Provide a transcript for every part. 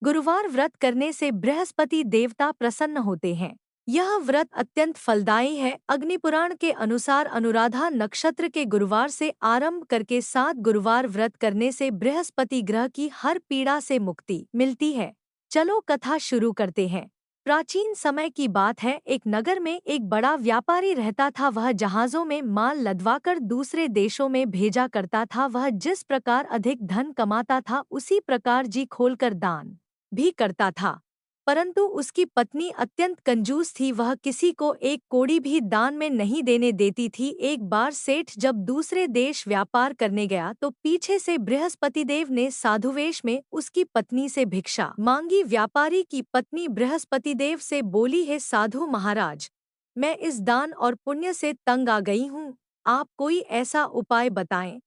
गुरुवार व्रत करने से बृहस्पति देवता प्रसन्न होते हैं। यह व्रत अत्यंत फलदायी है। अग्निपुराण के अनुसार अनुराधा नक्षत्र के गुरुवार से आरंभ करके 7 गुरुवार व्रत करने से बृहस्पति ग्रह की हर पीड़ा से मुक्ति मिलती है। चलो कथा शुरू करते हैं। प्राचीन समय की बात है, एक नगर में एक बड़ा व्यापारी रहता था। वह जहाजों में माल लदवाकर दूसरे देशों में भेजा करता था। वह जिस प्रकार अधिक धन कमाता था, उसी प्रकार जी खोलकर दान भी करता था। परंतु उसकी पत्नी अत्यंत कंजूस थी। वह किसी को एक कौड़ी भी दान में नहीं देने देती थी। एक बार सेठ जब दूसरे देश व्यापार करने गया तो पीछे से बृहस्पतिदेव ने साधुवेश में उसकी पत्नी से भिक्षा मांगी। व्यापारी की पत्नी बृहस्पतिदेव से बोली, हे साधु महाराज, मैं इस दान और पुण्य से तंग आ गई हूँ। आप कोई ऐसा उपाय बताएं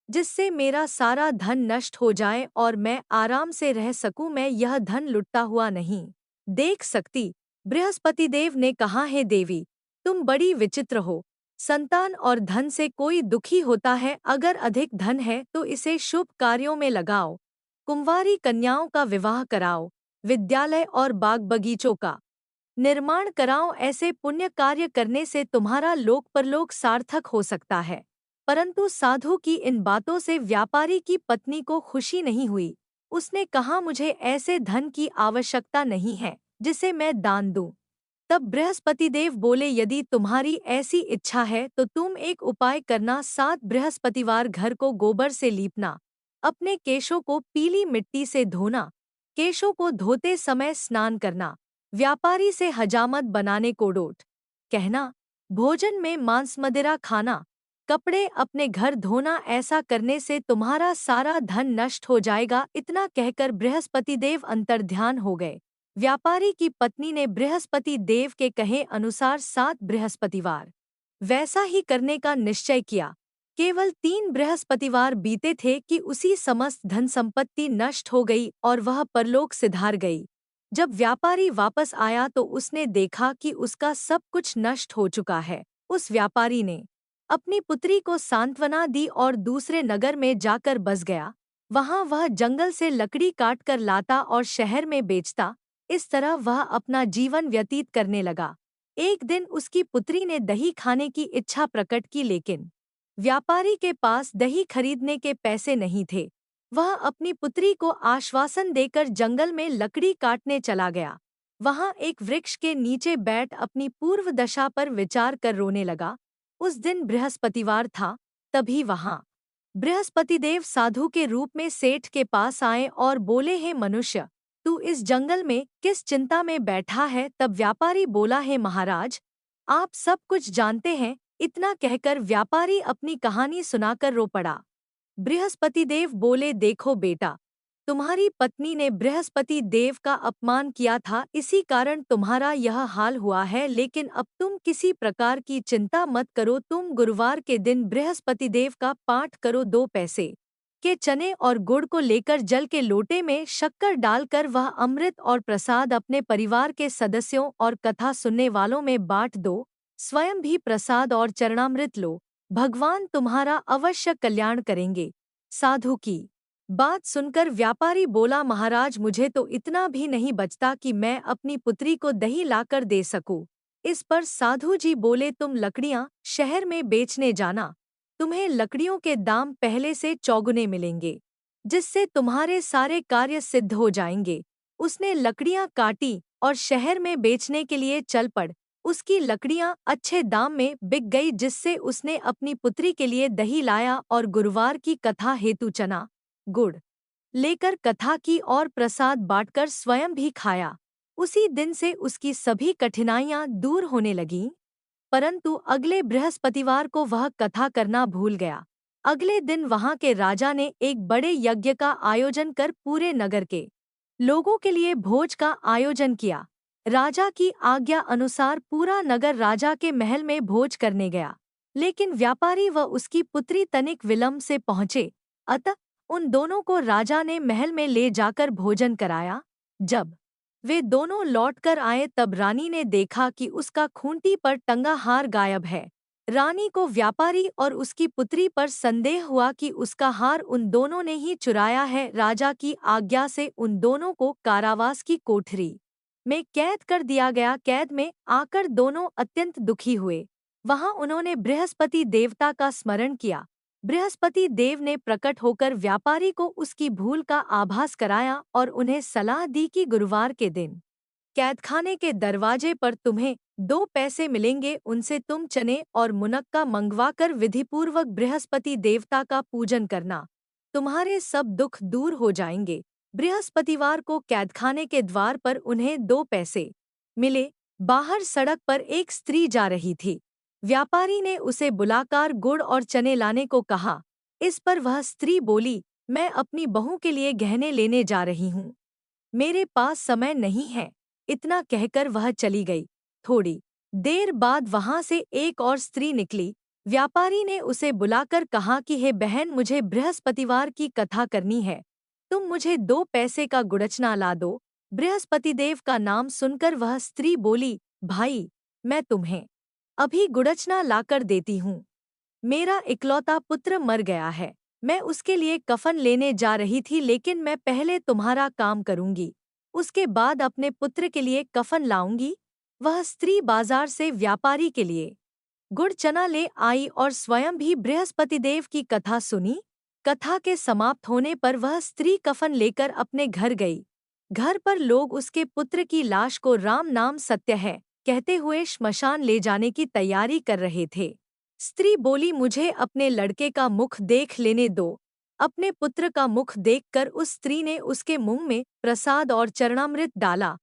जिससे मेरा सारा धन नष्ट हो जाए और मैं आराम से रह सकूं। मैं यह धन लुटता हुआ नहीं देख सकती। बृहस्पतिदेव ने कहा, हे देवी, तुम बड़ी विचित्र हो। संतान और धन से कोई दुखी होता है। अगर अधिक धन है तो इसे शुभ कार्यों में लगाओ। कुंवारी कन्याओं का विवाह कराओ, विद्यालय और बाग बगीचों का निर्माण कराओ। ऐसे पुण्य कार्य करने से तुम्हारा लोक परलोक सार्थक हो सकता है। परंतु साधु की इन बातों से व्यापारी की पत्नी को खुशी नहीं हुई। उसने कहा, मुझे ऐसे धन की आवश्यकता नहीं है जिसे मैं दान दूं। तब बृहस्पतिदेव बोले, यदि तुम्हारी ऐसी इच्छा है तो तुम एक उपाय करना। 7 बृहस्पतिवार घर को गोबर से लीपना, अपने केशों को पीली मिट्टी से धोना, केशों को धोते समय स्नान करना, व्यापारी से हजामत बनाने को डोट कहना, भोजन में मांस मदिरा खाना, कपड़े अपने घर धोना। ऐसा करने से तुम्हारा सारा धन नष्ट हो जाएगा। इतना कहकर बृहस्पतिदेव अंतर्ध्यान हो गए। व्यापारी की पत्नी ने बृहस्पति देव के कहे अनुसार 7 बृहस्पतिवार वैसा ही करने का निश्चय किया। केवल 3 बृहस्पतिवार बीते थे कि उसी समस्त धन संपत्ति नष्ट हो गई और वह परलोक सिधार गई। जब व्यापारी वापस आया तो उसने देखा कि उसका सब कुछ नष्ट हो चुका है। उस व्यापारी ने अपनी पुत्री को सांत्वना दी और दूसरे नगर में जाकर बस गया। वहां वह जंगल से लकड़ी काट कर लाता और शहर में बेचता। इस तरह वह अपना जीवन व्यतीत करने लगा। एक दिन उसकी पुत्री ने दही खाने की इच्छा प्रकट की, लेकिन व्यापारी के पास दही खरीदने के पैसे नहीं थे। वह अपनी पुत्री को आश्वासन देकर जंगल में लकड़ी काटने चला गया। वहां एक वृक्ष के नीचे बैठ अपनी पूर्व दशा पर विचार कर रोने लगा। उस दिन बृहस्पतिवार था। तभी वहां बृहस्पतिदेव साधु के रूप में सेठ के पास आए और बोले, हे मनुष्य, तू इस जंगल में किस चिंता में बैठा है? तब व्यापारी बोला, हे महाराज, आप सब कुछ जानते हैं। इतना कहकर व्यापारी अपनी कहानी सुनाकर रो पड़ा। बृहस्पतिदेव बोले, देखो बेटा, तुम्हारी पत्नी ने बृहस्पति देव का अपमान किया था, इसी कारण तुम्हारा यह हाल हुआ है। लेकिन अब तुम किसी प्रकार की चिंता मत करो। तुम गुरुवार के दिन बृहस्पति देव का पाठ करो। 2 पैसे के चने और गुड़ को लेकर जल के लोटे में शक्कर डालकर वह अमृत और प्रसाद अपने परिवार के सदस्यों और कथा सुनने वालों में बांट दो। स्वयं भी प्रसाद और चरणामृत लो। भगवान तुम्हारा अवश्य कल्याण करेंगे। साधु की बात सुनकर व्यापारी बोला, महाराज, मुझे तो इतना भी नहीं बचता कि मैं अपनी पुत्री को दही लाकर दे सकूं। इस पर साधु जी बोले, तुम लकड़ियां शहर में बेचने जाना। तुम्हें लकड़ियों के दाम पहले से चौगुने मिलेंगे, जिससे तुम्हारे सारे कार्य सिद्ध हो जाएंगे। उसने लकड़ियां काटी और शहर में बेचने के लिए चल पड़। उसकी लकड़ियां अच्छे दाम में बिक गई, जिससे उसने अपनी पुत्री के लिए दही लाया और गुरुवार की कथा हेतु चना गुड़ लेकर कथा की और प्रसाद बांटकर स्वयं भी खाया। उसी दिन से उसकी सभी कठिनाइयां दूर होने लगीं। परंतु अगले बृहस्पतिवार को वह कथा करना भूल गया। अगले दिन वहां के राजा ने एक बड़े यज्ञ का आयोजन कर पूरे नगर के लोगों के लिए भोज का आयोजन किया। राजा की आज्ञा अनुसार पूरा नगर राजा के महल में भोज करने गया, लेकिन व्यापारी व उसकी पुत्री तनिक विलंब से पहुंचे। अतः उन दोनों को राजा ने महल में ले जाकर भोजन कराया। जब वे दोनों लौटकर आए तब रानी ने देखा कि उसका खूंटी पर टंगा हार गायब है। रानी को व्यापारी और उसकी पुत्री पर संदेह हुआ कि उसका हार उन दोनों ने ही चुराया है। राजा की आज्ञा से उन दोनों को कारावास की कोठरी में कैद कर दिया गया। कैद में आकर दोनों अत्यंत दुखी हुए। वहां उन्होंने बृहस्पति देवता का स्मरण किया। बृहस्पति देव ने प्रकट होकर व्यापारी को उसकी भूल का आभास कराया और उन्हें सलाह दी कि गुरुवार के दिन कैदखाने के दरवाजे पर तुम्हें 2 पैसे मिलेंगे, उनसे तुम चने और मुनक्का मंगवाकर विधिपूर्वक बृहस्पति देवता का पूजन करना। तुम्हारे सब दुख दूर हो जाएंगे। बृहस्पतिवार को कैदखाने के द्वार पर उन्हें 2 पैसे मिले। बाहर सड़क पर एक स्त्री जा रही थी। व्यापारी ने उसे बुलाकर गुड़ और चने लाने को कहा। इस पर वह स्त्री बोली, मैं अपनी बहू के लिए गहने लेने जा रही हूँ, मेरे पास समय नहीं है। इतना कहकर वह चली गई। थोड़ी देर बाद वहां से एक और स्त्री निकली। व्यापारी ने उसे बुलाकर कहा कि हे बहन, मुझे बृहस्पतिवार की कथा करनी है, तुम मुझे 2 पैसे का गुड़चना ला दो। बृहस्पतिदेव का नाम सुनकर वह स्त्री बोली, भाई, मैं तुम्हें अभी गुड़चना लाकर देती हूँ। मेरा इकलौता पुत्र मर गया है, मैं उसके लिए कफन लेने जा रही थी, लेकिन मैं पहले तुम्हारा काम करूंगी, उसके बाद अपने पुत्र के लिए कफन लाऊंगी। वह स्त्री बाजार से व्यापारी के लिए गुड़ चना ले आई और स्वयं भी बृहस्पतिदेव की कथा सुनी। कथा के समाप्त होने पर वह स्त्री कफन लेकर अपने घर गई। घर पर लोग उसके पुत्र की लाश को राम नाम सत्य है कहते हुए श्मशान ले जाने की तैयारी कर रहे थे। स्त्री बोली, मुझे अपने लड़के का मुख देख लेने दो। अपने पुत्र का मुख देखकर उस स्त्री ने उसके मुंह में प्रसाद और चरणामृत डाला।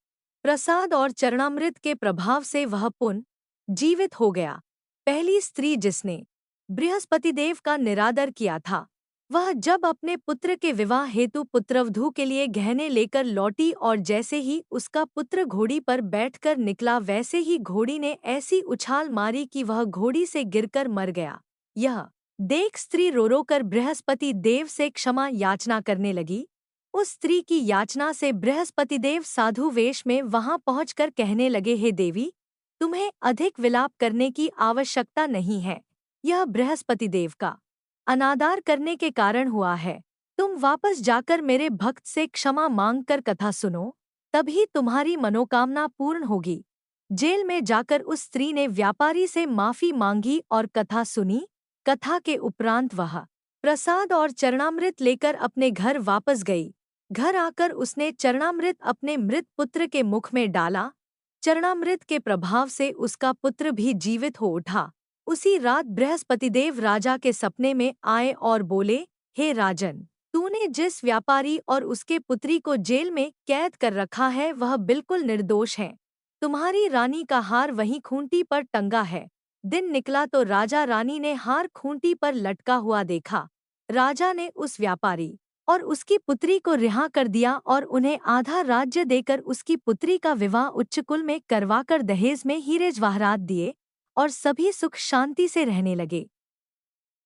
प्रसाद और चरणामृत के प्रभाव से वह पुनः जीवित हो गया। पहली स्त्री जिसने बृहस्पतिदेव का निरादर किया था, वह जब अपने पुत्र के विवाह हेतु पुत्रवधू के लिए गहने लेकर लौटी और जैसे ही उसका पुत्र घोड़ी पर बैठकर निकला, वैसे ही घोड़ी ने ऐसी उछाल मारी कि वह घोड़ी से गिरकर मर गया। यह देख स्त्री रो रो कर बृहस्पति देव से क्षमा याचना करने लगी। उस स्त्री की याचना से बृहस्पतिदेव साधु वेश में वहां पहुंचकर कहने लगे, हे देवी, तुम्हें अधिक विलाप करने की आवश्यकता नहीं है। यह बृहस्पतिदेव का अनादर करने के कारण हुआ है। तुम वापस जाकर मेरे भक्त से क्षमा मांगकर कथा सुनो, तभी तुम्हारी मनोकामना पूर्ण होगी। जेल में जाकर उस स्त्री ने व्यापारी से माफी मांगी और कथा सुनी। कथा के उपरांत वह प्रसाद और चरणामृत लेकर अपने घर वापस गई। घर आकर उसने चरणामृत अपने मृत पुत्र के मुख में डाला। चरणामृत के प्रभाव से उसका पुत्र भी जीवित हो उठा। उसी रात बृहस्पतिदेव राजा के सपने में आए और बोले, हे राजन, तूने जिस व्यापारी और उसके पुत्री को जेल में कैद कर रखा है वह बिल्कुल निर्दोष है। तुम्हारी रानी का हार वहीं खूंटी पर टंगा है। दिन निकला तो राजा रानी ने हार खूंटी पर लटका हुआ देखा। राजा ने उस व्यापारी और उसकी पुत्री को रिहा कर दिया और उन्हें आधा राज्य देकर उसकी पुत्री का विवाह उच्च कुल में करवाकर दहेज में हीरे जवाहरात दिए और सभी सुख शांति से रहने लगे।